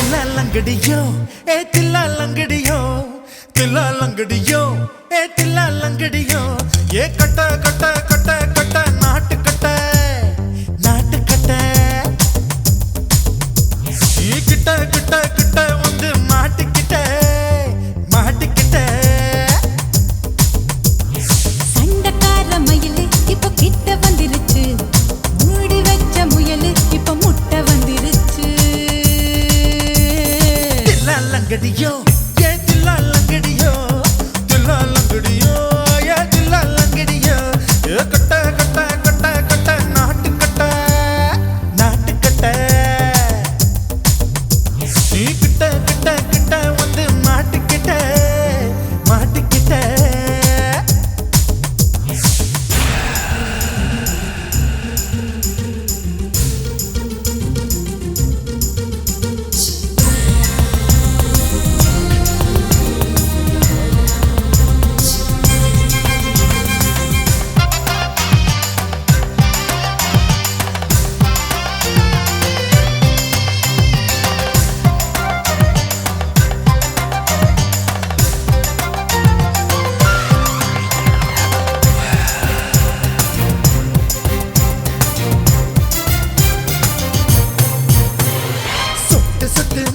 लंगड़ियो ए तिल्ला लंगड़ियो तिल्ला लंगड़ियो ए तिल्ला लंगड़ियो ये cut cut cut cut नाट cut ये kit kit kit வந்து மாட்டிக்கிட்ட மாட்டிக்கிட்ட சண்டக்கார மயிலு இப்ப கிட்ட வந்திருச்சு மூடி வச்ச முயலு இப்ப முட்டை வந்திருச்சு தில்லா லங்கடியோ ஏ தில்லா லங்கடியோ தில்லா லங்கடியோ ஏ தில்லா லங்கடியோ ஏ கட்ட கட்ட கட்ட கட்ட நாட்டு கட்ட நாட்டு கட்ட நீ கிட்ட கிட்ட கிட்ட வந்து மாட்டிக்கிட்ட மாட்டிக்கிட்ட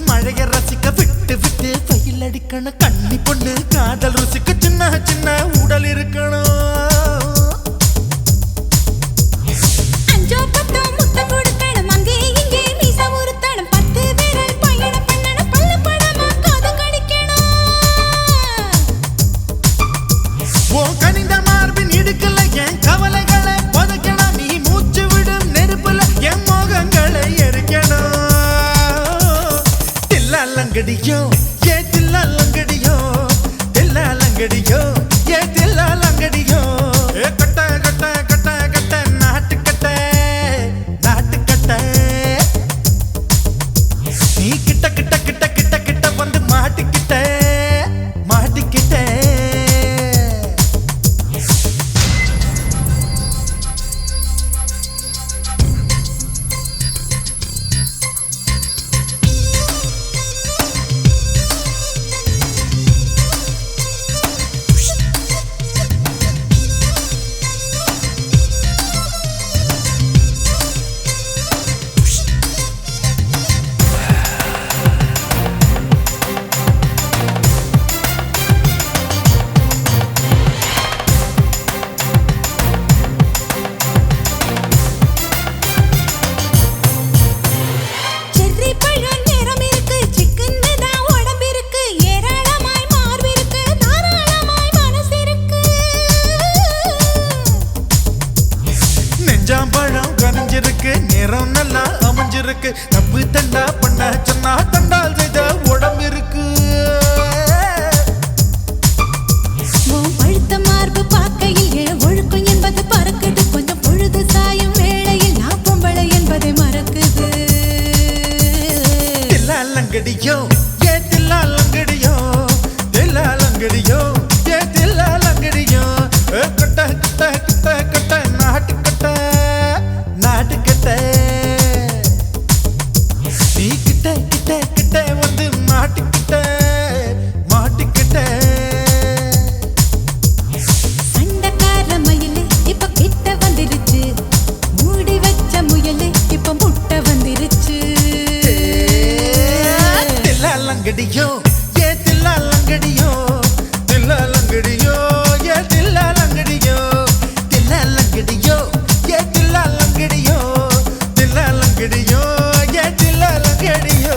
மழைய ரசிக்க விட்டு விட்டு வெயில் அடிக்கணும் கண்ணி பொண்ணு காதல் ருசிக்க சின்ன சின்ன உடல் இருக்கணும் அஞ்சோ பத்தோ முத்தம் கொடுக்கணும் அங்கே இங்கே மீசா உருத்தணும் 10 பேரல் பயணம் பண்ணணும் பல்ல படமா காது கடிக்கணும் ஓ கனிந்த மார்பின் இடுக்கல என் கவலைகளை புதைக்கணும் நீ மூச்சு விடும் நெருப்புல என் மோகங்களை எரிக்கணும் लंगड़ियो ये दिल्ला लंगड़ियो दिल्ला लंगड़ियो ये दिल्ला लंगड़ियो ए कट्टा कट्टा कट्टा कट्टा नाट कट्टा நீ கிட்ட கிட்ட கிட்ட கிட்ட கிட்ட வந்து மாட்டிக்கிட்ட மாட்டிக்கிட்ட பழம் கனிஞ்சிருக்கு நேரம் நல்லா அமைஞ்சிருக்கு தப்பு தண்டா பண்ண சொன்னா தண்டால் செய்த உடம்பு இருக்கு பழுத்த மார்பு பார்க்கையில் என் ஒழுக்கம் என்பது பறக்குது கொஞ்சம் பொழுது சாயும் வேளையில் நான் பொம்பளை என்பதை மறக்குது தில்லா லங்கடியோ ஏ தில்லா லங்கடியோ தில்லா லங்கடியோ ஏ தில்லா லங்கடியோ கட்ட கட்ட கட்ட கட்ட நாட்டு கட்ட நாட்டு கட்ட நீ கிட்ட கிட்ட கிட்ட வந்து மாட்டிக்கிட்ட மாட்டிக்கிட்ட சண்டக்கார மயிலு இப்ப கிட்ட வந்துருச்சு மூடி வச்ச முயலு இப்ப முட்டை வந்துருச்சு தில்லா லங்கடியோ ஏ தில்லா லங்கடியோ தில்லா லங்கடியோ ஏ தில்லா லங்கடியோ தில்லா லங்கடியோ ஏ தில்லா லங்கடியோ தில்லா லங்கடியோ ஏ தில்லா லங்கடியோ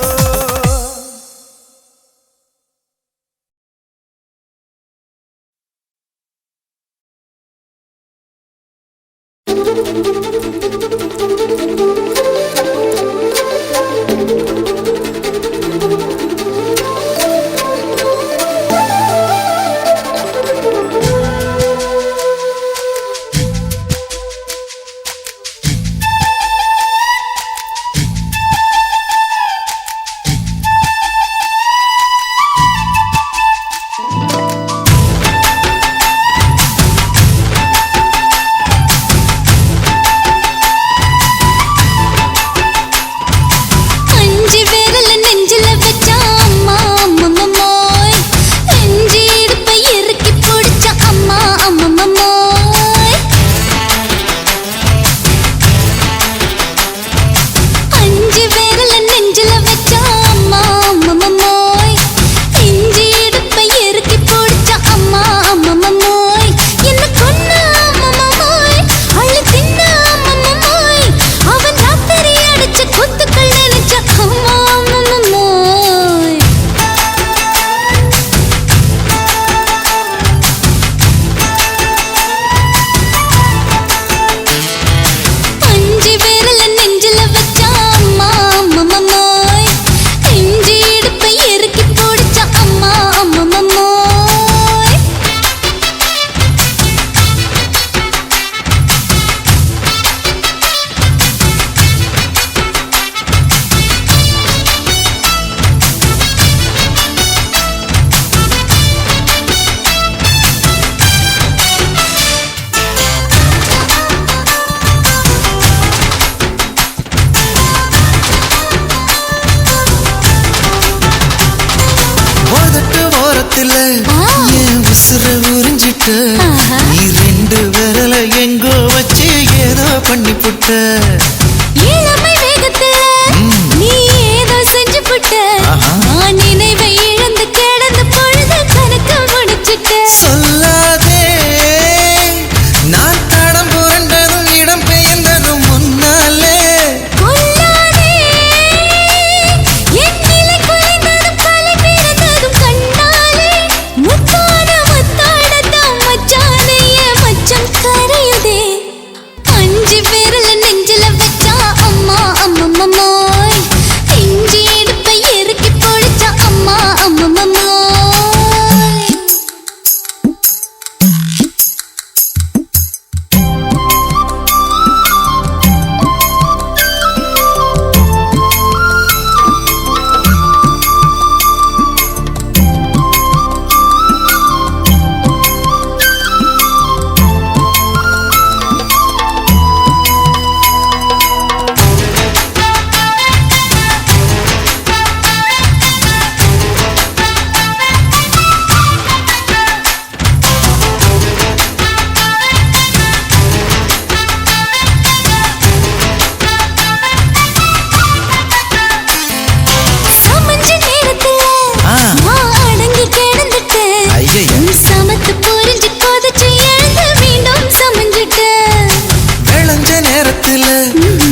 நேரத்துல என் உசுர உறிஞ்சிட்ட நீ ரெண்டு விரல எங்கோ வச்சு ஏதோ பண்ணி புட்ட இளமை வேகத்துல நீ ஏதோ செஞ்சு புட்ட நான் நினைவை இழந்து கிடந்த பொழுது கணக்கு முடிச்சிட்ட சொல்லாதே நான் தடம் புரண்டதும் இடம் பெயர்ந்ததும் முன்னாலே கொல்லாதே என் நிலை குலைந்ததும் தலை பிறந்ததும் கண்ணாலே முத்தான முத்தாடத்தான் மச்சானே என் மச்சம் கரையுதே அஞ்சு விரல நெஞ்சில வச்சா அம்மா அம்மம்மோய் இஞ்சி எடுப்பை இறுக்கி பொழிச்சா அம்மா அம்மம்மோய் சமஞ்ச நேரத்துல நான் அடங்கி கிடந்துட்டேன் ஐயையே. நீ சமத்து புரிஞ்சு கொதிச்சு எழுந்து மீண்டும் சமஞ்சிட்டேன் விளைஞ்ச நேரத்துல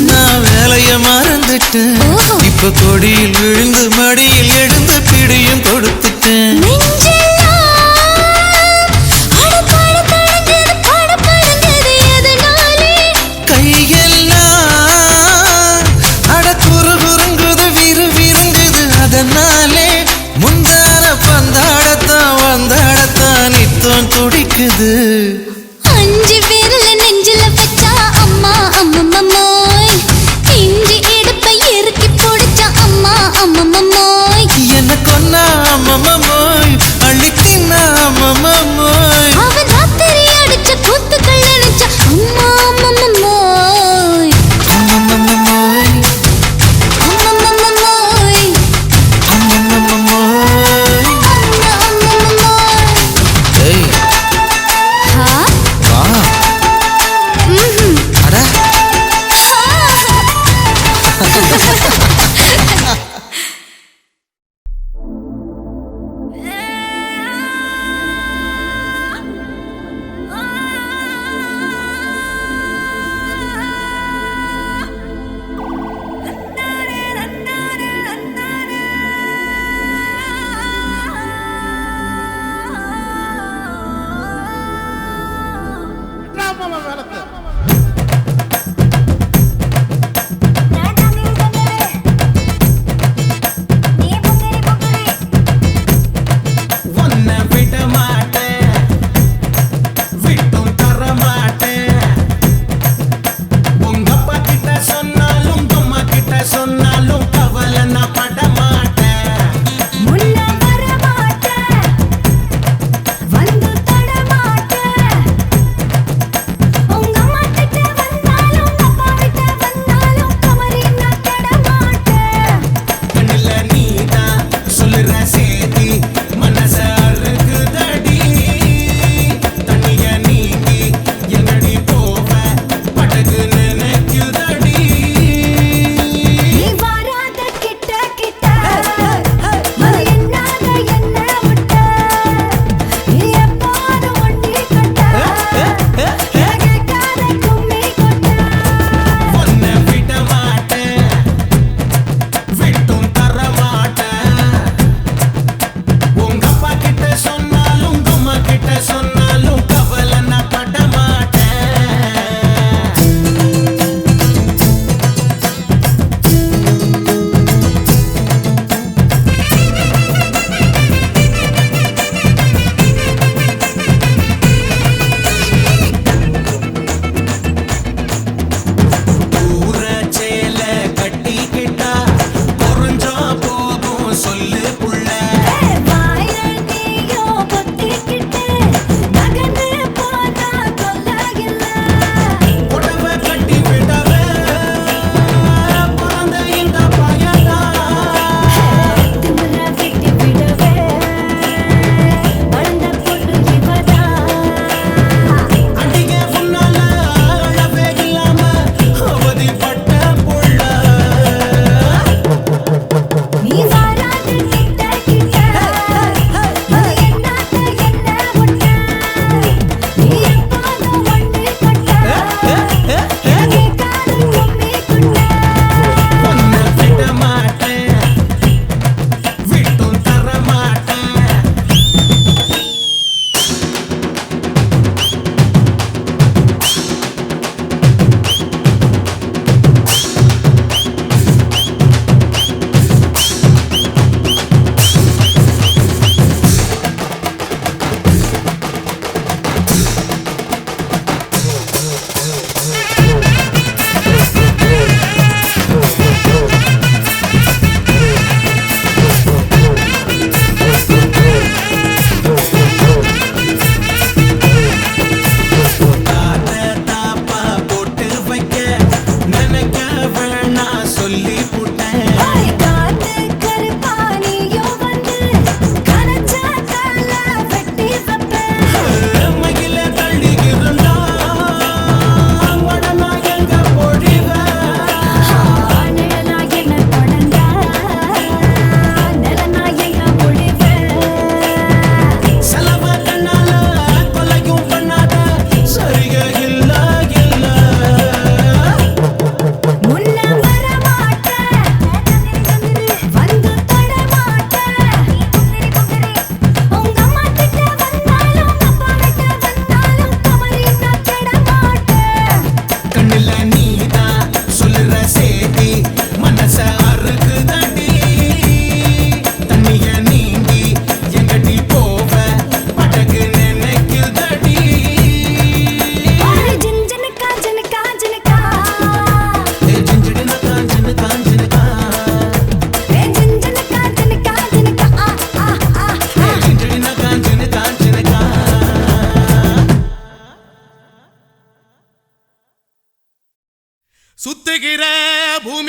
நான் வேலைய மறந்துட்டேன் ஓஹோ. இப்ப கொடியில் விழுந்து மடியில் எழுந்து பிடியும் கொடுத்துட்டேன் நெஞ்செல்லாம் அடபாட தடஞ்சது படபடங்குது எதனாலே கையெல்லாம் அட குறுகுறுங்குது விறுவிறுங்குது அதனாலே முந்தான பந்தாடத்தான் வந்தாடத்தான் நித்தம் துடிக்குது அஞ்சு விரல நெஞ்சில வச்சா அம்மா அம்மம்மோய் இஞ்சி எடுப்பை இறுக்கி பொடிச்சா அம்மா அம்மம்மோய் என்ன கொன்னா அம்மம்மோய் அள்ளி தின்னா அம்மம்மோய் அவன் ராத்திரி அடிச்ச கூத்துக்கள் நினைச்சா அம்மா அம்மம்மோய் அம்மம்மோய் அம்மம்மோய் அம்மம்மோய் அம்மா அம்மம்மோய் ஏய் ஆ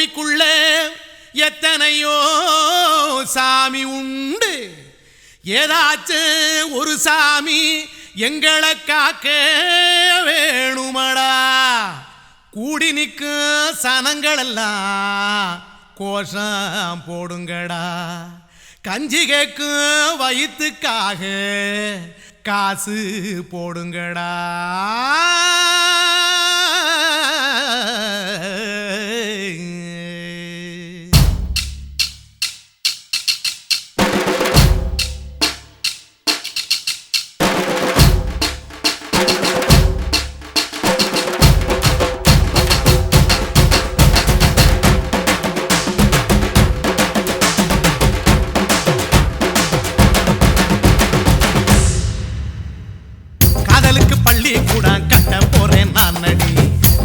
பூமிக்குள்ள எத்தனையோ சாமி உண்டு, ஏதாச்சும் ஒரு சாமி எங்களை காக்க வேணுமடா. கூடி நிற்கும் சனங்களெல்லாம் கோஷம் போடுங்கடா. கஞ்சி கேக்கும் வயிற்றுக்காக காசு போடுங்கடா. பள்ளி கூட கட்ட போறேன் நான் அடி,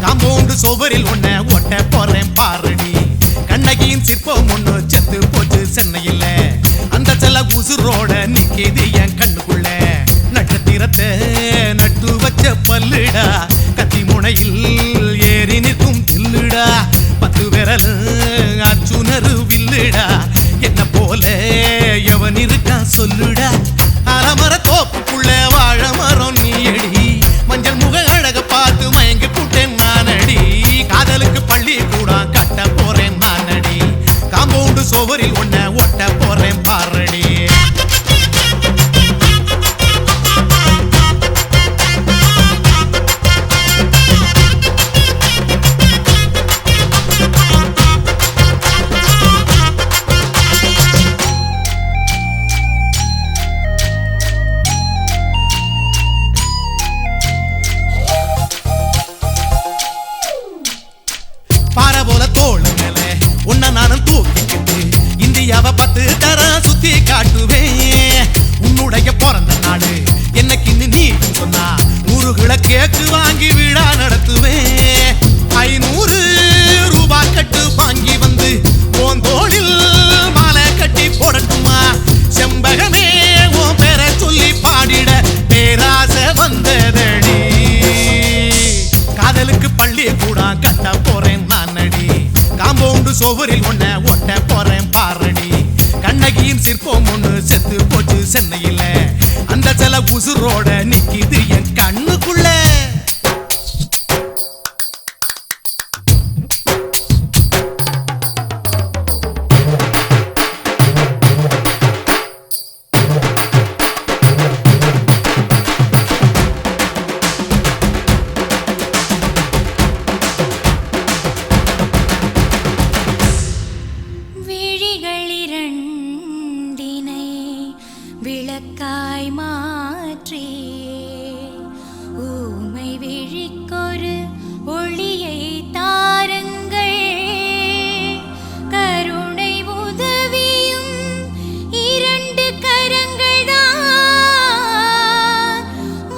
காம்பவுண்டு சுவரில் ஒன்ன ஒட்ட போறேன் பாரடி. கண்ணகியின் சிற்பம் ஒண்ணு செத்து போச்சு சென்னையில், அந்த செல்ல உசுரோட நிக்கிது என் கண்ணுக்குள்ள. நட்சத்திரத்தை நட்டு வச்ச பல்லுடா, கத்தி முனையில் ஏறி நிற்கும் தில்லுடா. 10 விரல் அச்சுணரு வில்லுடா, என்ன போல எவன் இருக்கா சொல்லுடா. அலமர தோப்புக்குள்ள வாழ மரம் நீ அடி, மஞ்சள் முக அழக பார்த்து மயங்கி புட்டேன் நான் அடி. காதலுக்கு பள்ளி கூட கட்ட போறேன் நான் அடி, காம்பவுண்டு சுவரில் ஒன்ன ஒட்ட போறேன் பாரடி. நானும் தூக்கிக்கிட்டு இந்தியாவை 10 தரம் சுத்தி காட்டுவேன். உன்னுடைய பிறந்த நாடு என்னைக்கு நீ சொன்னா 100 கிலோ கேக்கு வாங்கி விழா நடத்துவேன். 500 ரூபாய் கட்டு வாங்கி வந்து உன் தோளில் மாலை கட்டி போடட்டுமா. செம்பகமே உன் பேரை சொல்லி பாடிட பேராசை வந்ததடி. காதலுக்கு பள்ளி கூட கட்ட போறேன் நான் அடி, காம்பவுண்டு சுவரில் ஒன்ன ஒட்ட போறேன் பாரடி. கண்ணகியின் சிற்பம் ஒண்ணு செத்து போச்சு சென்னையில், அந்த சில உசுரோட நிக்கிது என் கண்ணுக்குள்ள. விளக்காய் மாற்றி ஊமை விழிக்கொரு ஒளியை தாருங்கள். கருணை உதவியும் 2 கரங்கள் தான்,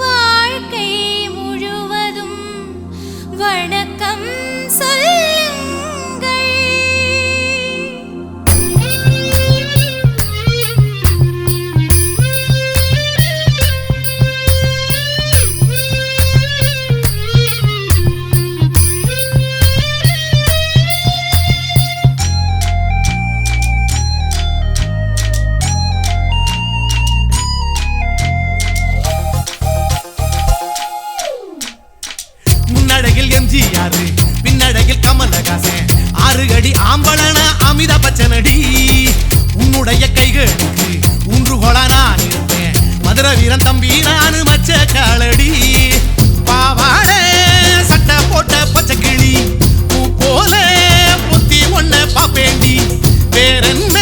வாழ்க்கை முழுவதும் வணக்கம் சொல்லுங்கள். முன்னழகில் எம்ஜிஆர், பின்னழகில் கமலஹாசன், 6 அடி ஆம்பளன அமிதாப் பச்சனடி. உன்னுடைய கைகளுக்கு ஊன்றுகோல நான் இருப்பேன், மதுரை வீரன் தம்பி நான் மச்ச காலடி. பாவாட சட்டை போட்ட பச்சை கிளி பூ போல பொத்தி ஒன்ன பாப்பேண்டி. வேறென்ன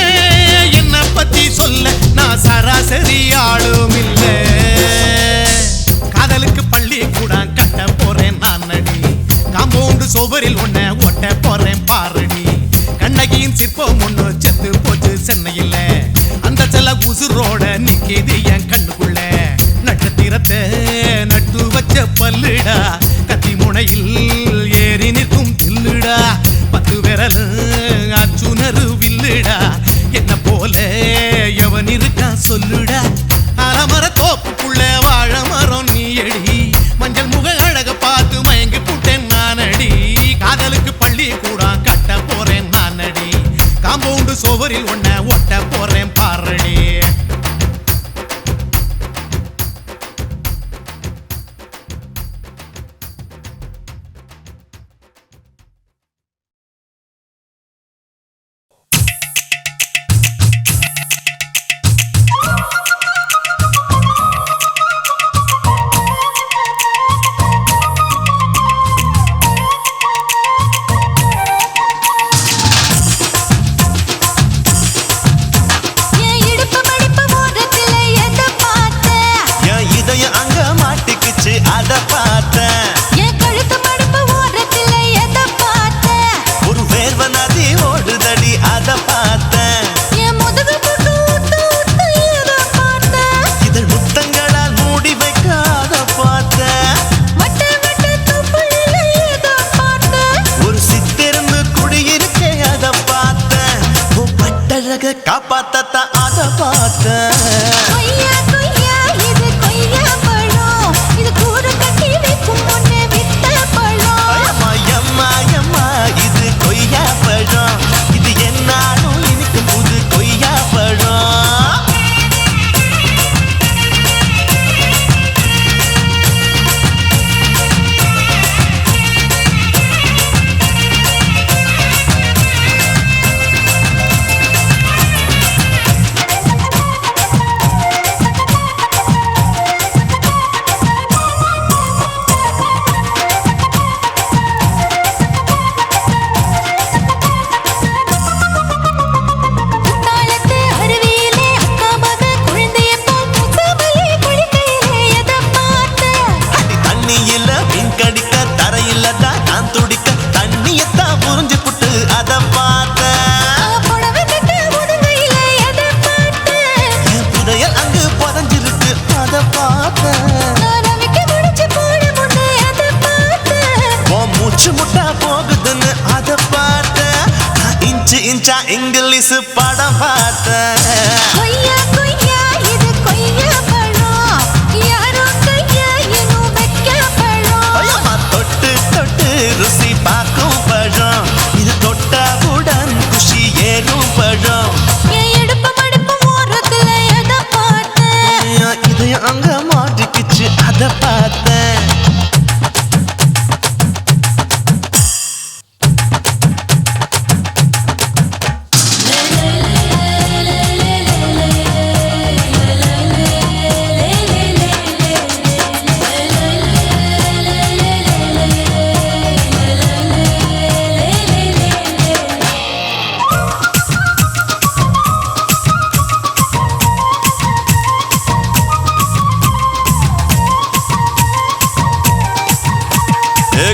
என்ன பத்தி சொல்ல நான் சராசரி ஆளும் இல்ல. காதலுக்கு பள்ளி கூட கட்ட போறேன் நான் அடி, காம்பவுண்டு சுவரில் ஒன்ன ஒட்ட போறேன் பாரடி. கண்ணகியின் சிற்பம் ஒண்ணு செத்து போச்சு சென்னையில், அந்த செல்ல உசுரோட நிக்கிது என் கண்ணுக்குள்ள. நட்சத்திரத்தை நட்டு வச்ச பல்லுடா, கத்தி முனையில் ஏறி நிற்கும் தில்லுடா. 10 விரல் அச்சுணரு வில்லுடா, என்ன போல எவன் இருக்கா சொல்லுடா. அலமர தோப்புக்குள்ள வாழ மரம் நீ அடி, மஞ்சள் முக அழக பார்த்து மயங்கி புட்டேன் நான் அடி. காதலுக்கு பள்ளி கூட கட்ட போறேன். பார்த்தேன். கொய்யா கொய்யா இது கொய்யா பழம், இது கூடு கட்டி வைக்கும் முன்னே வித்த பழம். அம்மா எம்மா எம்மா இது கொய்யா பழம், இது என்னாலும் எனக்கு புது கொய்யா பழம். குத்தாலத்து அருவியிலே அக்கா மக குழந்தைய போல் முசாமலே குளிக்கையிலே எதை பார்த்தேன்? அடி தண்ணியில மீன் கடிக்க தரையில தான் நான் துடிக்க தண்ணியத்தான் புரிஞ்சு புட்டு அத பார்த்தேன். புடவை கட்ட முதுகையிலே எதை பார்த்தேன்? என் புதையல் அங்கு புதஞ்சிருக்கு அத பார்த்தேன். நான் அவிக்க முடிச்சு போட முன்னே எதை பார்த்தேன்? உன் மூச்சு முட்டா போகுதுன்னு அத பார்த்தேன். நான் இன்ச்சு இன்ச்சா இங்கிலீஷ் படம் பார்த்தேன். கொய்யா கொய்யா இது கொய்யா பழம், யாரோ கையா இன்னும் வைக்க பழம். ஐயம்மா தொட்டு தொட்டு ருசி பார்க்கும் பழம், இது தொட்டவுடன் குஷி ஏறும் பழம். என் இடுப்பு மடுப்பு ஓரத்துல எதை பார்த்தேன்? என் இதயம் அங்க மாட்டிக்கிச்சு அத பார்த்தேன்.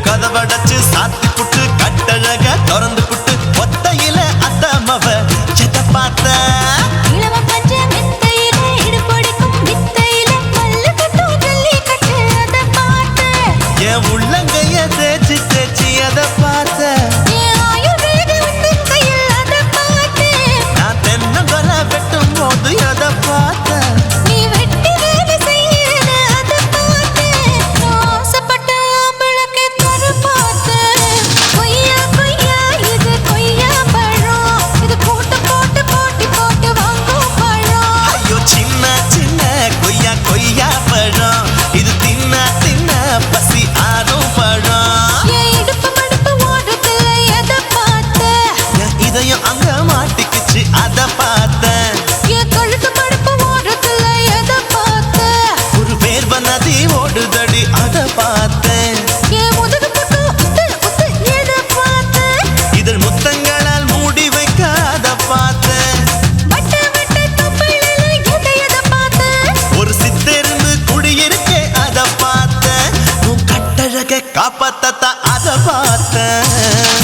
கதவடைச்சு சாத்தி புட்டு கட்டழக திறந்து புட்டு ஒத்தையில அத்தமவ எதை பார்த்த. இளம பஞ்ச மெத்தையிலே இடுப்பொடிக்கும் வித்தையிலே மல்லு கட்டும் ஜல்லிக்கட்டு அதை பார்த்தேன். என் உள்ளங்கைய தேய்ச்சி தேய்ச்சி அதை பார்த்த. என் ஆயுர்வேத உந்தன் கையில் அதை பார்த்தேன். நான் தென்னங்கொலை வெட்டும் போது எதை பார்த்த. நீ வெட்டி வேலை செய்யறது அதை பார்த்தேன். நான் ஆசைப்பட்ட ஆம்பளுக்கு தர பார்த்தேன். கொய்யா கொய்யா இது கொய்யா பழம், இது போட்டு போட்டு போட்டி போட்டு வாங்கும் பழம். ஐயோ சின்ன சின்ன கொய்யா கொய்யா பழம், இது தின்ன தின்ன பசி ஆறும் பழம். என் இடுப்பு மடுப்பு ஓரத்துல எதை பார்த்தேன்? என் இதயம் அங்க மாட்டிக்கிச்சு அத பார்த்தேன். என் கழுத்து மடுப்பு ஓரத்துல எதை பார்த்தேன்? ஒரு வேர்வ நதி ஓடுதடி அத பார்த்தேன். என் முதுகு பக்கம் உத்து உத்து எதை பார்த்தேன்? இதழ் முத்தங்களால் மூடி வைக்க அத பார்த்தேன். வட்ட வட்ட தொப்பையில எதை பார்த்தேன்? ஒரு சித்தெரும்பு குடியிருக்கே அத பார்த்தேன். உன் கட்டழக காப்பாத்தத்தா அத பார்த்தேன்.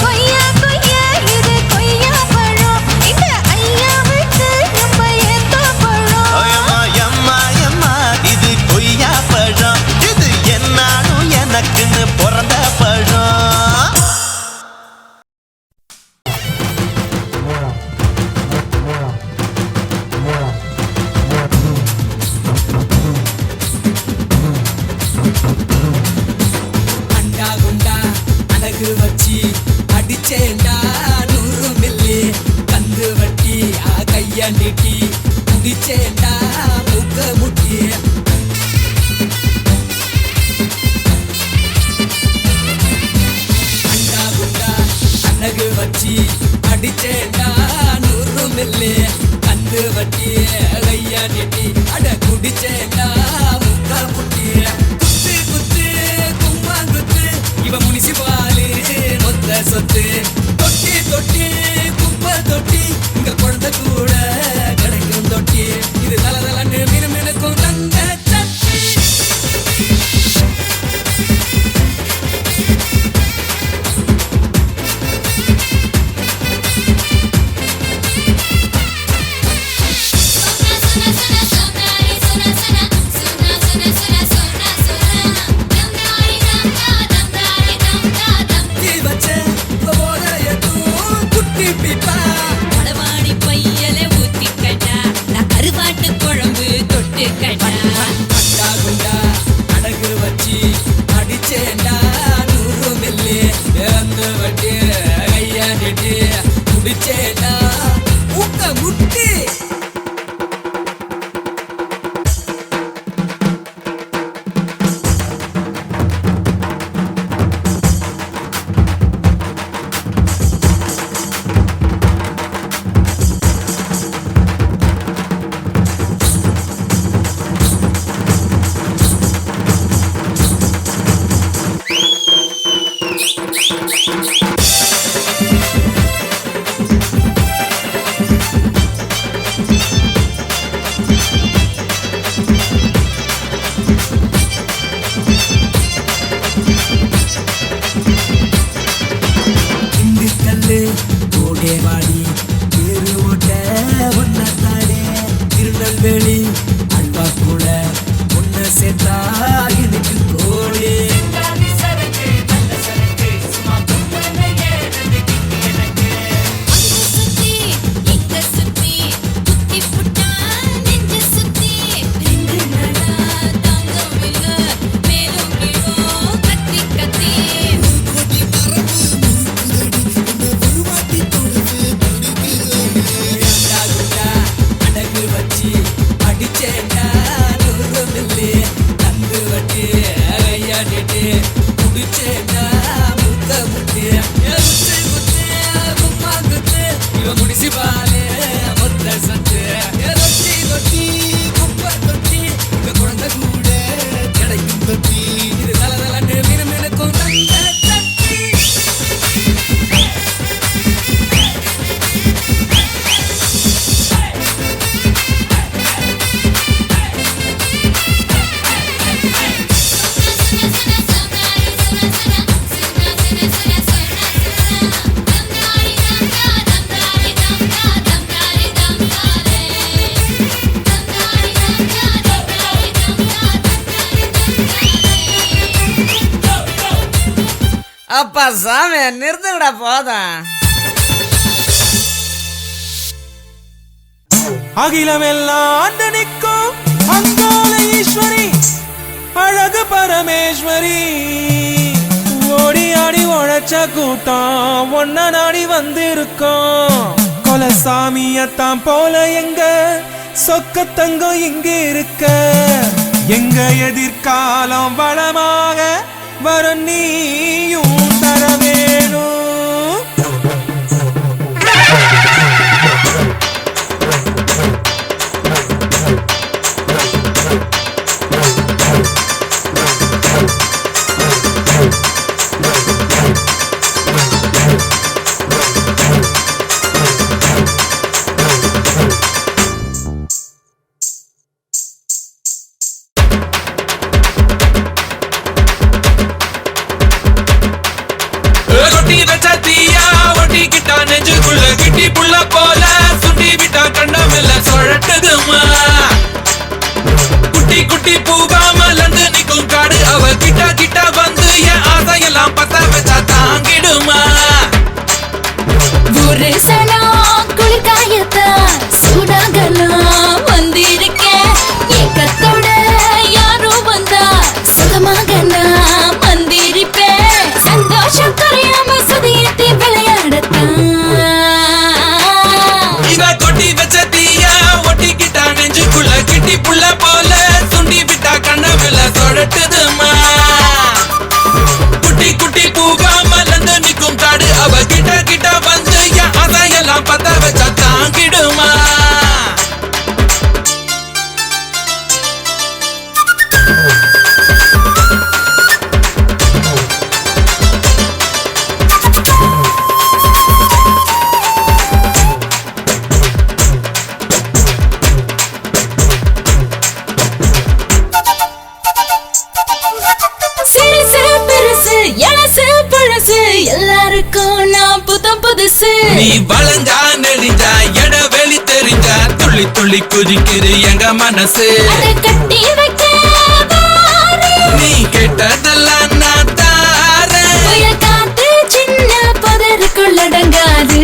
கொய்யா கொய்யா இது கொய்யா பழம், இந்த ஐயாவுக்கு ரொம்ப ஏத்த பழம். ஐயம்மா எம்மா எம்மா இது கொய்யா பழம், இது என்னாலும் எனக்குன்னு பிறந்த பழம். அண்டா குண்டா அழகு வச்சி அடிச்சேண்டா 100 மில்லி கந்து வட்டி கைய நீட்டி குடிச்சேண்டா முக்க முட்டி. அண்டா குண்டா அழகு வச்சி அடிச்சேண்டா 100 மில்லி கந்து வட்டி கைய நீட்டி அட குடிச்சேண்டா முக்க முட்டி. குத்து குத்து கும்மாங்குத்து இவ முனிசிபாலு மொத்த சொத்து. தொட்டி தொட்டி குப்பை தொட்டி இங்க குழந்தை கூட கிடைக்கும் தொட்டி. இது தலதலன்னு மினுமினுக்கும் தங்க சட்டி. குட்டி வச்ச போதைய தூ குட்டி பிப்பா படவாடி பையலே ஊத்தி நெய்வேலி அல்வா கூட ஒண்ணு சேர்த்தா எனக்கு கோடி அப்பா சாமி நிறுத்துங்கடா போதும். அகிலமெல்லாம் நிற்கும் அங்காள ஈஸ்வரி அழகு பரமேஸ்வரி ஓடி ஆடி உழைச்ச கூட்டம் ஒன்ன நாடி வந்திருக்கோம். கொலசாமியத்தான் போல எங்க சொக்க தங்கம் இங்க இருக்க எங்க எதிர்காலம் வளமாக வர நீயும் தர வேணும். கிட்டி புள்ள போல சுண்டி விட்டா கண்டமில்ல சொழட்டுதுமா குட்டி குட்டி பூவா மலர்ந்து நிக்கும் காடு அவ கிட்ட கிட்ட வந்து என் ஆசையெல்லாம் பத்த வச்சா தாங்கிடுமா. ஒரு சனம் குளிர்காயத்தா சூடாகலாம் வந்திருக்கேன் ஏக்கத்தோட யாரோ வந்தா சுகமாக நான் வந்திருப்பேன் சந்தோஷம் குறையாம சுதியத்தை விளையாடத்தான் கிட்டி புள்ள போல சுண்டி விட்டா கண்ணவில சொழட்டுதுமா குட்டி குட்டி பூவா மலர்ந்து நிக்கும் காடு அவ கிட்ட கிட்ட வந்து என் அதையெல்லாம் பத்த வச்சா தாங்கிடுமா. எல்லாருக்கும் நான் புதம் புதுசு நீ வளைஞ்சா நெளிஞ்சா எட வெளி தெரிஞ்சா துள்ளி துள்ளி குதிக்குது எங்க மனசு கட்டி வைக்க நீ கேட்டதெல்லாம் நான் தாரேன் புயல் காத்து சின்ன புதருக்குள்ளடங்காது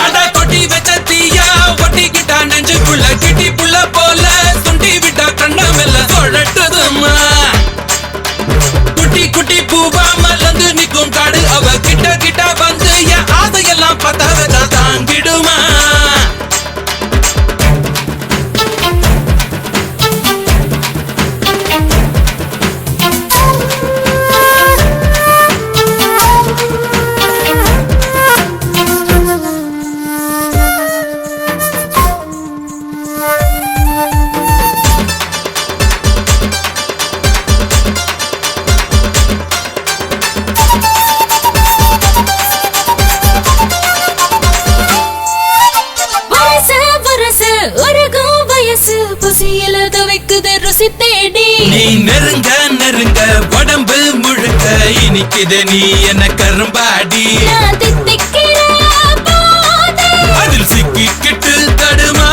அட கொட்டி வச்ச தீயா ஒட்டிக்கிட்டா நெஞ்சுக்குள்ள கிட்டி புள்ள போல சுண்டி விட்டா கண்ணமெல்ல சொழட்டுதுமா குட்டி குட்டி பூவா மலர்ந்து நிக்கும் காடு அவ கிட்ட கிட்ட வந்து என் ஆசையெல்லாம் பத்த வச்சா தாங்கிடுமா. நீ நெருங்க நெருங்க உடம்பு முழுக்க இனிக்குது நீ என்ன கரும்பாடி அதில் சிக்கிக்கிட்டு தடுமா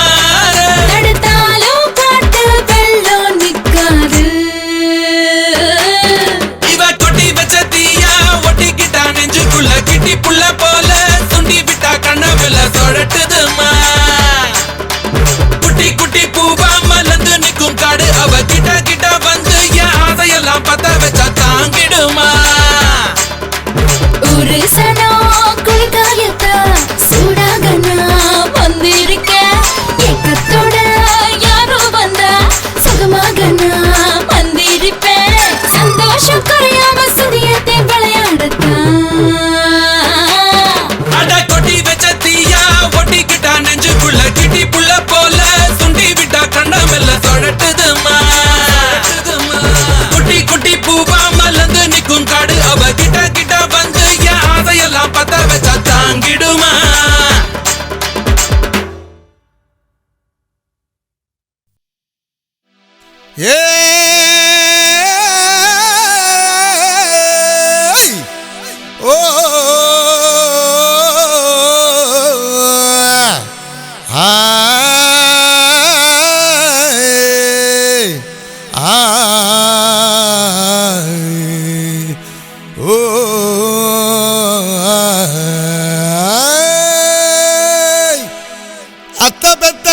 அத்த பெத்த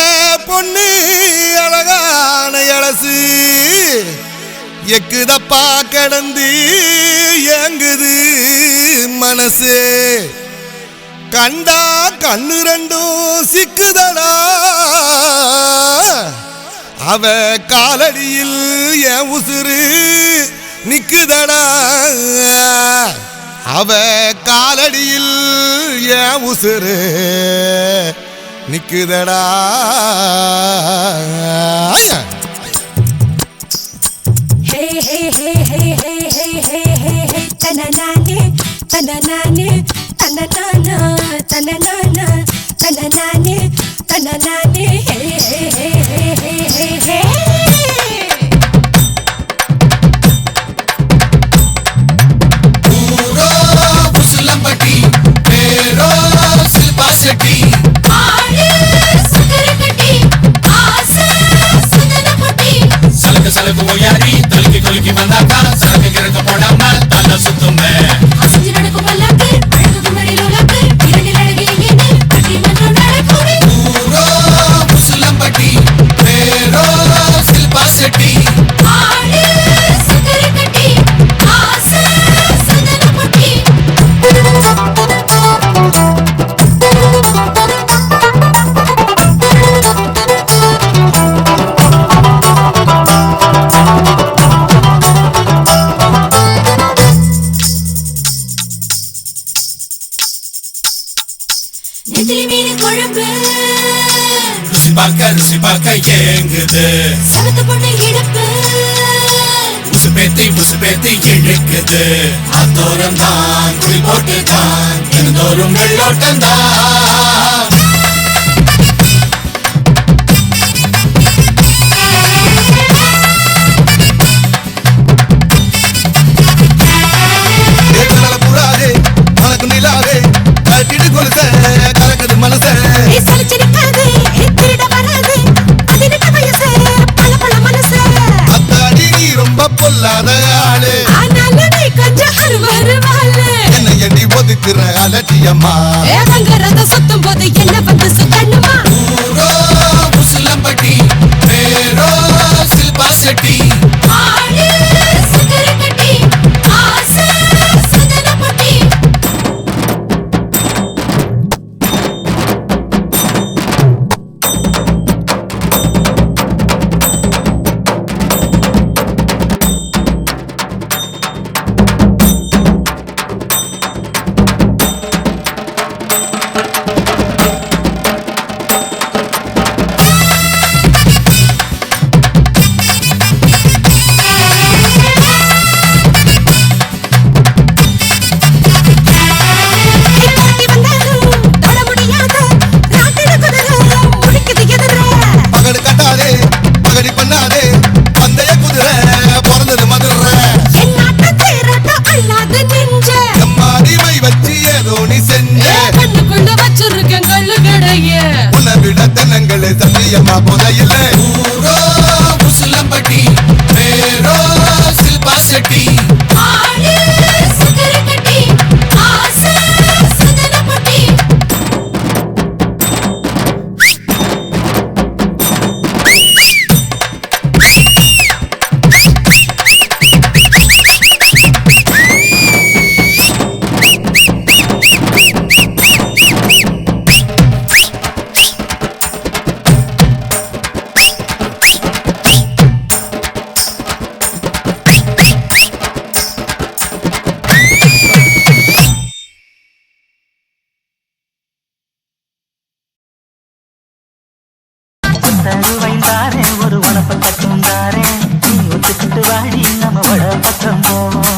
பொண்ணு அழகான இளசு எக்குதப்பா கடந்து ஏங்குது மனசு கண்டா கண்ணு ரெண்டும் சிக்குதடா அவ காலடியில் என் உசுறு நிக்குதடா அவ காலடியில் என் உசுறு நிக்குதடா ஹே ஹே ஹே ஹே ஹே ஹே ஹே ஹே ஹே தனனானே தனனானே தனனானா தனனானா தனனானே தனனானே ஹே ஹே ஹே ஹே ஹே ஹே ஊரோ புசுலம்பட்டி பேரோ சில்பா செட்டி ஆளு சுகரகட்டி ஆசை சுதனபட்டி சலக்கு ஓயாரி தொலுக்கி வந்தாக்கா சலக்கு கிறக்க போடாம தலை சுத்துமே அசைஞ்சு நடக்கும் பல்லாக்கு அழகு மடிலோலாக்கு இரண்டில் அழகு எங்கேன்னு கட்டி மன்றம் நடக்குமே ஊரோ புசுலம்பட்டி பேரோ சில்பா செட்டி ஆளு சுகரகட்டி ஆசை சுதனபட்டி நெத்திலி மீன் குழம்பு ருசி பார்க்க ஏங்குது சமத்து பொண்ணு இடுப்பு உசு பேத்தி இழுக்குது அத்தோரம் தான் குடி போட்டு தான் தினந்தோறும் வெள்ளோட்டம் தான் சலிச்சிருக்காது திருட வராது அது நிட்ட வயசு பல மனசு ரொம்ப பொல்லாத ஆளு ஆனாலும் நீ கொஞ்சம் அருவாளு என்னை எண்ணி ஒதுக்குற அலட்சியம்மா ஏவங்கிறத சுத்தும் போது என்ன வந்து சுத்தணுமா ஊரோ புசுலம்பட்டி பேரோ சில்பா செட்டி ஆளு சுகரகட்டி ஆசை சுதனபட்டி பகடு கட்டாதே பகடி பண்ணாதே பந்தய குதிரை பிறந்தது மதுரை எம்மாடிமை வச்சு ஏதோ நீ செஞ்ச உன்னை விட தென்னங்களே சத்தியம்மா புதையில ஊரோ புசுலம்பட்டி பேரோ சில்பா செட்டி தருவைந்தாரே ஒரு உனப்ப கட்டுந்தாரே நீ ஒத்துக்கிட்டு வாடி நம்ம வட பக்கம் போவோம்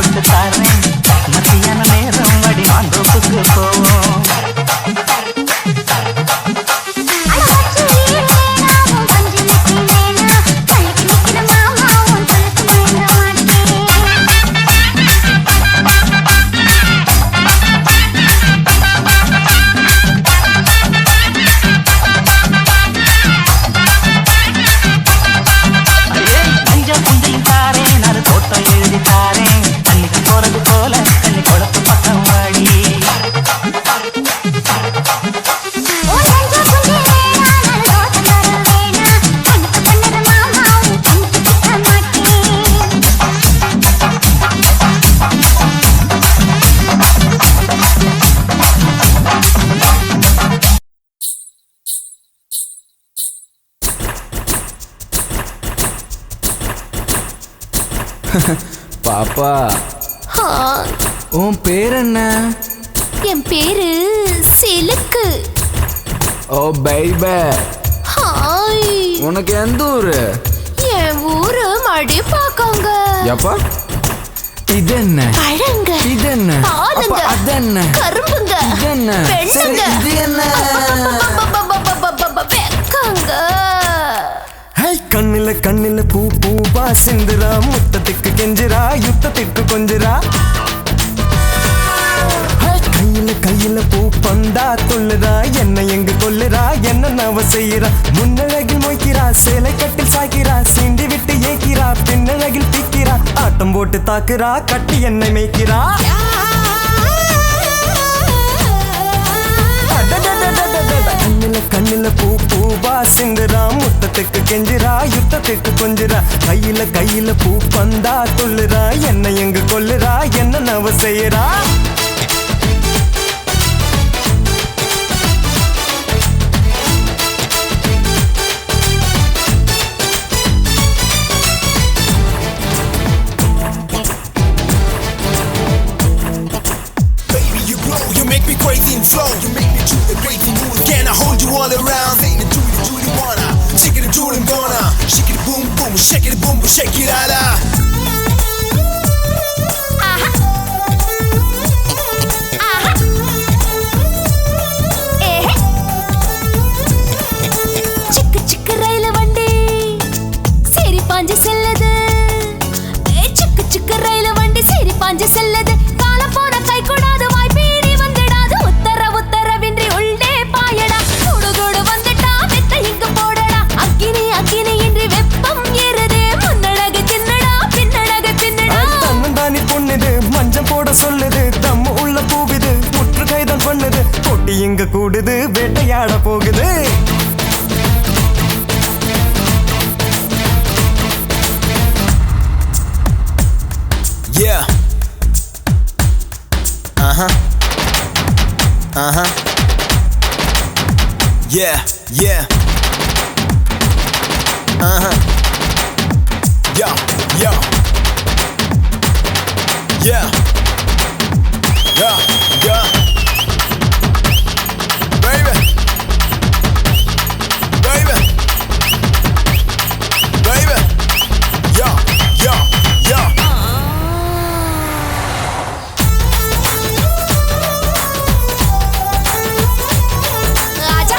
எடுத்து தாரேன் மத்தியான நேரம் வடி மாந்தோப்புக்கு போவோம் பாப்பா உன் பேர் என்ன? என் பேரு சிலுக்கு. ஓ பைபே. ஹாய். உனக்கு எந்த ஊரு? என் ஊரு மடிப்பாக்கங்க. எப்பா இது என்ன? பழங்க. இது என்ன? பாலுங்க. அது என்ன? கரும்புங்க. இது என்ன? பெண்ணுங்க. இது என்ன? வெக்கங்க. கண்ணில கண்ணில பூ பூவா சிந்துரா முத்தத்துக்கு கெஞ்சிரா யுத்தத்திற்கு கொஞ்சிரா கையில கையில பூ பந்தா கொள்ளுறா என்ன எங்க கொல்லுறா என்ன நவ செய்யறா முன்னழகில் மொய்க்கிறா சேலை கட்டில் சாய்க்கிறா சீண்டி விட்டு ஏக்கிறா பின்னழகில் பிக்கிறா ஆட்டம் போட்டு தாக்குறா கட்டி என்னை மேய்க்கிறா கண்ணில கண்ணில பூ பூவா சிந்துரா முத்தத்துக்கு கெஞ்சிரா யுத்தத்துக்கு கொஞ்சிரா கையில கையில பூ பந்தா கொள்ளுறா என்ன எங்க கொல்லுறா என்ன நவ செய்யறா Crazy and flow, you make me do the crazy moves. Can I hold you all around? Saying the do you wanna? Shake it, do it, gonna. Shake it, boom, boom, shake it, boom, boom, shake it, ala. சிக்கு சிக்கு ரயில வண்டி சரி பாஞ்சு செல்லது. சிக்கு சிக்கு ரயில வண்டி சரி பாஞ்சு செல்லது. காலம் போன கை கூடாது வாய்ப்பீடி வந்துடாது. உத்தரவின்றி உள்ளே பாயடா. குடுகுடு வந்துட்டா வெத்த இங்கு போடடா. அக்கினி அக்கினி இன்றி வெப்பம் ஏறுதே. முன்னழகு தின்னடா பின்னழகு பின்னடா. தன்னந்தானி பொண்ணுது மஞ்சம் போட சொல்லுது தம்ம உள்ள பூவிது முற்று கைதான் பண்ணுது பொட்டி இங்க கூடுது வேட்டையாட போகுது Yeah. Yeah, yeah. Yo, yo. Yeah. Yeah, yeah. Baby. Baby. Baby. Yo, yo, yo. ராஜா.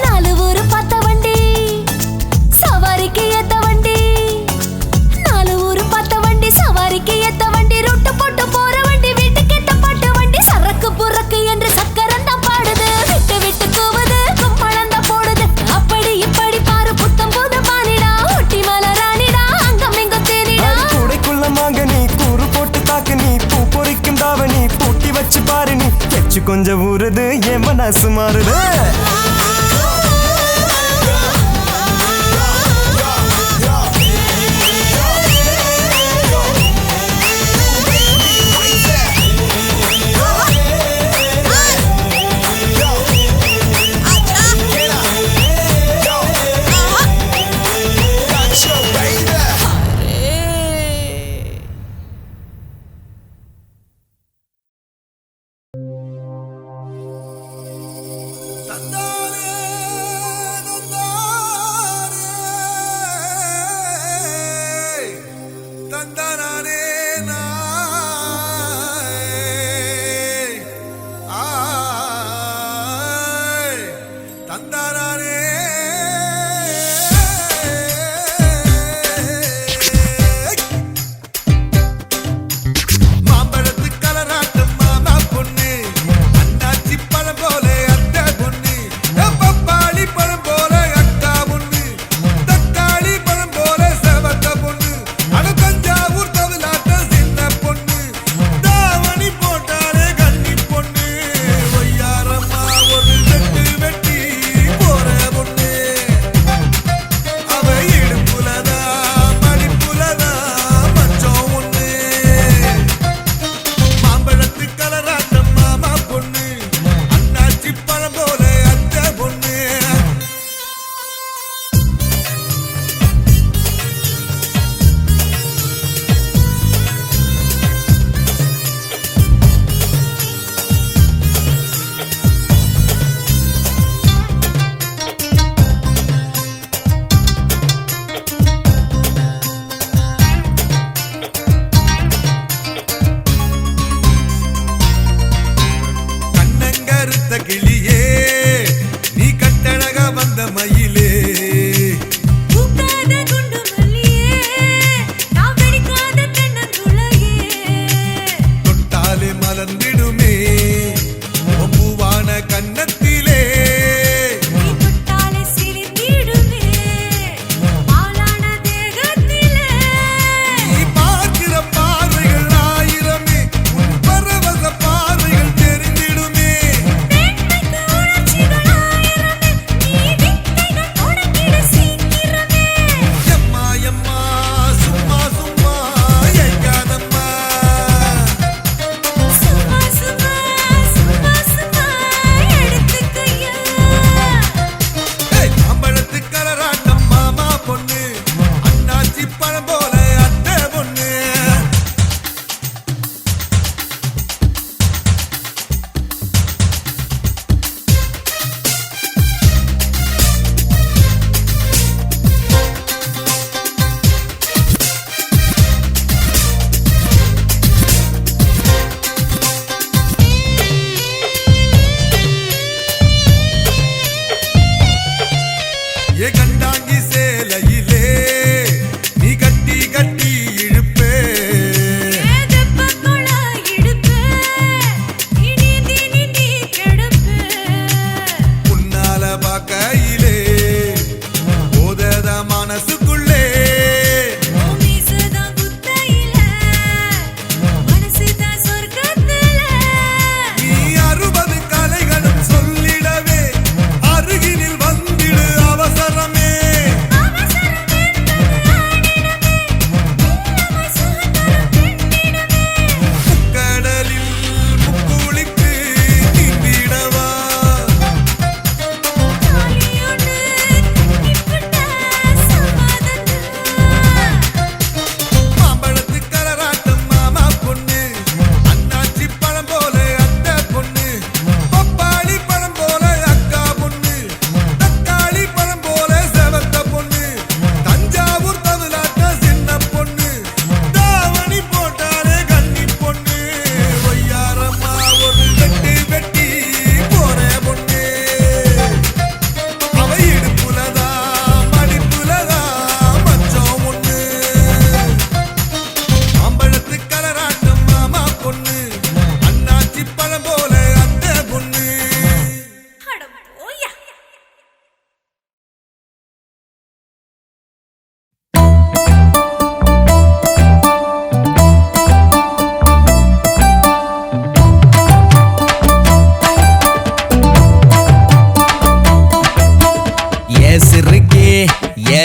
நாலு ஊரு பார்த்த வண்டி சவாரிக்கு ஏத்த வண்டி. நாலு ஊரு பார்த்த வண்டி சவாரிக்கு ஏத்த வண்டி. ரூட்டு போட்டு போற வண்டி வீட்டுக்கு ஏத்த பாட்டு வண்டி. சரக்கு புறக்கு என்று சக்கரம் தான் பாடுது. விட்டு விட்டு கூவுது கும்பளம் தான் போடுது. அப்படி இப்படி பாரு புத்தம் புது பானிடா. ஊட்டி மலை ராணிடா அங்கம் இங்கும் தேனிடா. கூடைக்குள்ள மாங்க நீ கூறு போட்டு தாக்கு நீ பூ பொறிக்கும் தாவணி பூட்டி வச்சு பாரு நீ எச்சு கொஞ்சம் ஊறுது என் மனசு மாறுது Thunder!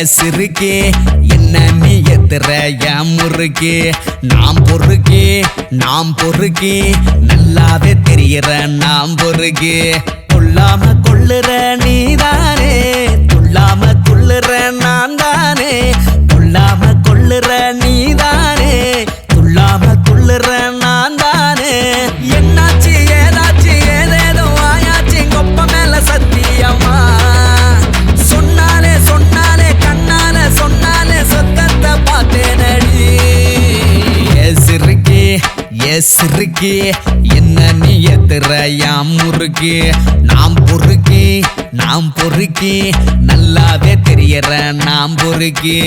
சிறுக்கி என்ன நீ எத்துற என் முறுக்கி நாம் பொறுக்கி நல்லாவே தெரியுற நாம் பொறுக்கி கொள்ளாம கொள்ளுற நீதானே கொள்ளாம கொள்ளுற நான் தானே கொள்ளாம கொள்ளுற நீதானே கொள்ளாம கொள்ளுற நான் தானே என்னாச்சு ஏதாச்சு ஏதேதோ ஆயாச்சு கொப்ப மேல சத்தியமா சொன்னாலே கண்ணால சொன்னாலே சொத்தத்தை பார்த்தேனடி சிறுக்கி என்ன நீ எத்துற யாம் முறுக்கி நாம் பொறுக்கி நல்லாவே தெரியற நாம் பொறுக்கி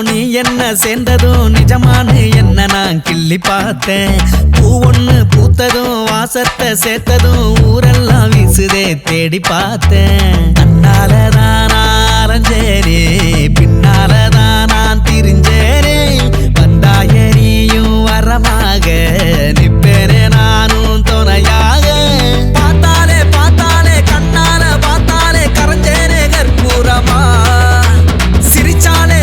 நீ என்ன சேர்ந்ததும் நிஜமான என்ன நான் கிள்ளி பார்த்தேன் பூ ஒண்ணு பூத்ததும் வாசத்தை சேர்த்ததும் ஊரெல்லாம் வீசுதே தேடி பார்த்தேன் அண்ணாலதான் அலைஞ்சேனே பின்னாலதான் நான் திரிஞ்சேனே வந்தாயரியும் வரமாக நிப்பேனே நானும் துணையாக பார்த்தாலே கண்ணால பார்த்தாலே கரைஞ்சேனே கற்பூரமா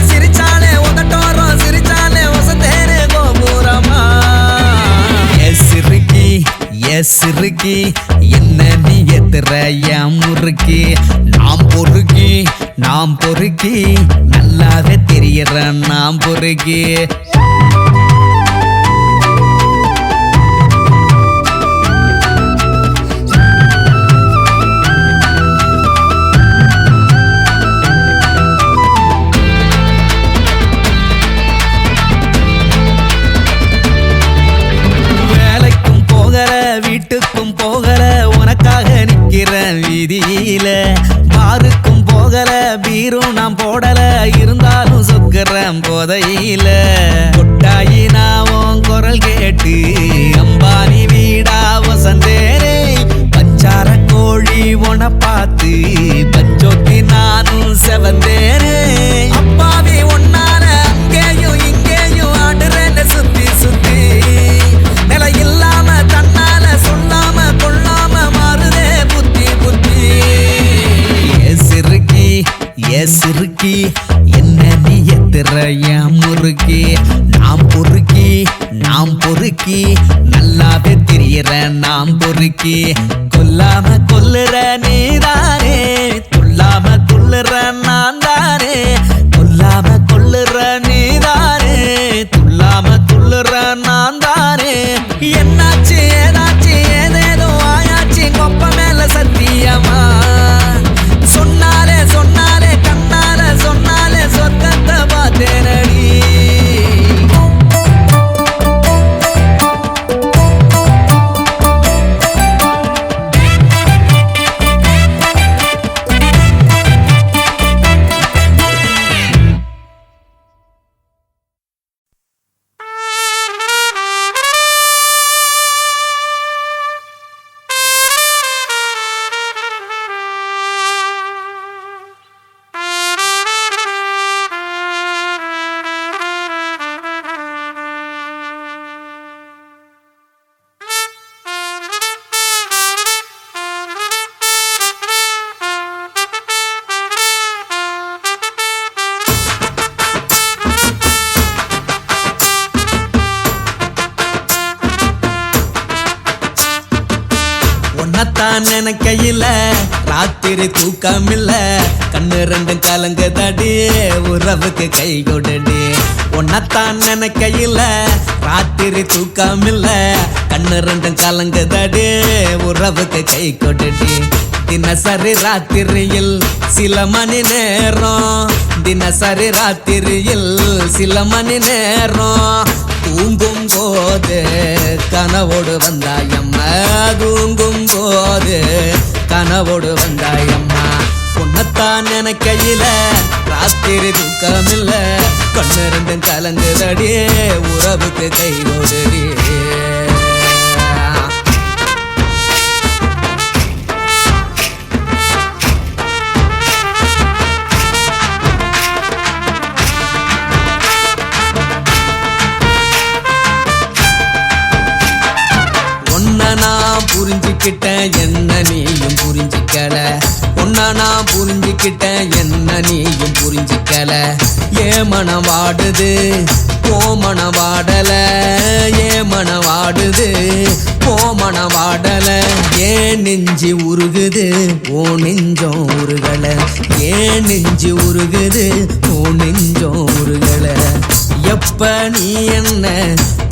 சிரிச்சாலே உதட்டோரம் சிரிச்சாலே வசந்தேனே கோபுரமா சிறுக்கி என்ன நீ எத்துற என் முறுக்கி நாம் பொறுக்கி நல்லாவே தெரியற நாம் பொறுக்கி வீட்டுக்கும் போகல உனக்காக நிக்கிறேன் வீதியில பாருக்கும் போகல பீரும் நான் போடல இருந்தாலும் சொக்குறேன் போதையில கொட்டாயி நான் குரல் கேட்டு அம்பானி வீடா வசந்தேனே பச்சார கோழி உன பார்த்து பச்சோத்தி நானும் செவந்தேனே அப்பாவி ஒன்னால அங்கேயும் இங்கேயும் ஆடுறேன்னு சுத்தி சுத்தி நிலை இல்லாம தன்னால சொல்லாம கொள்ளாம மாறுதே புத்தி சிறுக்கி என்ன நீ எத்துற என் முறுக்கி நாம் பொறுக்கி நல்லாவே தெரியற நாம் பொறுக்கி கொல்லாம கொல்லுற நீதானே கொல்லாம கொல்லுற நான் தானே கொல்லாம கொல்லுற நீதானே கொல்லாம கொல்லுற நான் தானே என்னாச்சு ஏதாச்சு ஏதேதோ ஆயாச்சு கொப்ப மேல சத்தியமா சொன்னாலே கண்ணால சொன்னாலே சொத்தத்தை பார்த்தேனடி உன்னத்தான் நினைக்கையில ராத்திரி தூக்கமில்ல கண்ணு ரெண்டும் கலங்குதடி உறவுக்கு கை கொடுடி உன்னத்தான் நினைக்கையில ராத்திரி தூக்கமில்ல கண்ணு ரெண்டும் கலங்குதடி உறவுக்கு கை கொடுடி தினசரி ராத்திரியில் சில மணி நேரம் தினசரி ராத்திரியில் சில மணி நேரம் தூங்கும் போது கனவோடு வந்தாயம்மா தூங்கும் போது கனவோடு வந்தாயம்மா உன்னத்தான் நினைக்கையில ராத்திரி தூக்கமில்ல கண்ணு ரெண்டும் கலங்குதடி உறவுக்கு கை ஓடுடி நான் புரிஞ்சுக்கிட்டேன் என்ன நீயும் புரிஞ்சுக்கல ஏ மனம் வாடுது போ மனம் வாடல ஏ மனம் வாடுது போ மனம் வாடல ஏன் நெஞ்சு உருகுது ஓ நெஞ்சம் உருகல ஏன் நெஞ்சு உருகுது ஓ நெஞ்சம் உருகல எப்ப நீ என்ன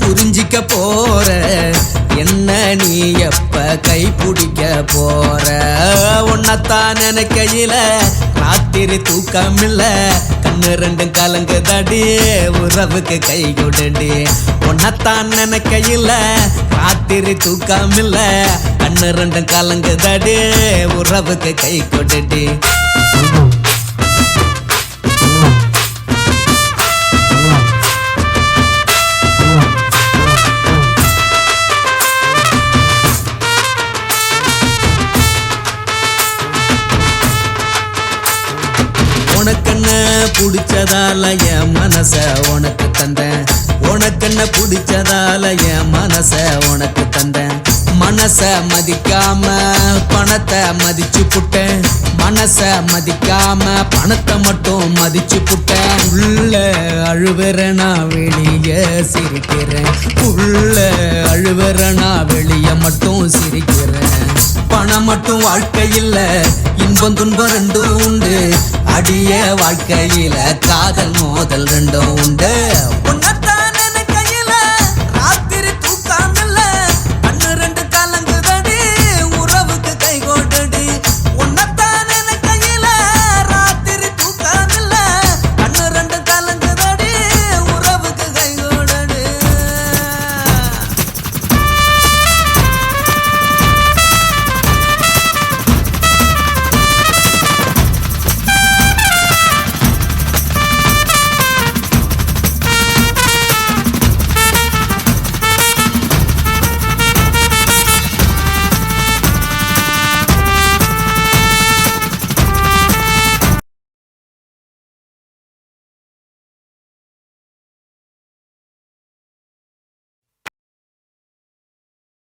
புரிஞ்சிக்க போற என்ன நீ எப்ப கை பிடிக்க போற உன்னத்தான் நினைக்கையில ராத்திரி தூக்கம் இல்ல கண்ணு ரெண்டும் கலங்குதடி உறவுக்கு கை கொடுடி உன்னத்தான் நினைக்கையில ராத்திரி தூக்கம் இல்ல கண்ணு ரெண்டும் கலங்குதடி உறவுக்கு கை கொடுடி உனக்கென்ன பிடிச்சதால என் மனச உனக்கு தந்தேன் உனக்கென்ன பிடிச்சதால என் மனச உனக்கு தந்தேன் மனச மதிக்காம பணத்தை மதிச்சு புட்டேன் மனச மதிக்காம பணத்தை மட்டும் மதிச்சு புட்டேன் உள்ள அழுவுறனா வெளிய சிரிக்கிறேன் உள்ள அழுவுறனா வெளிய மட்டும் சிரிக்கிறேன் பணம் மட்டும் வாழ்க்கையில் இன்பம் துன்பம் ரெண்டும் உண்டு அடிய வாழ்க்கையில காதல் மோதல் ரெண்டும் உண்டு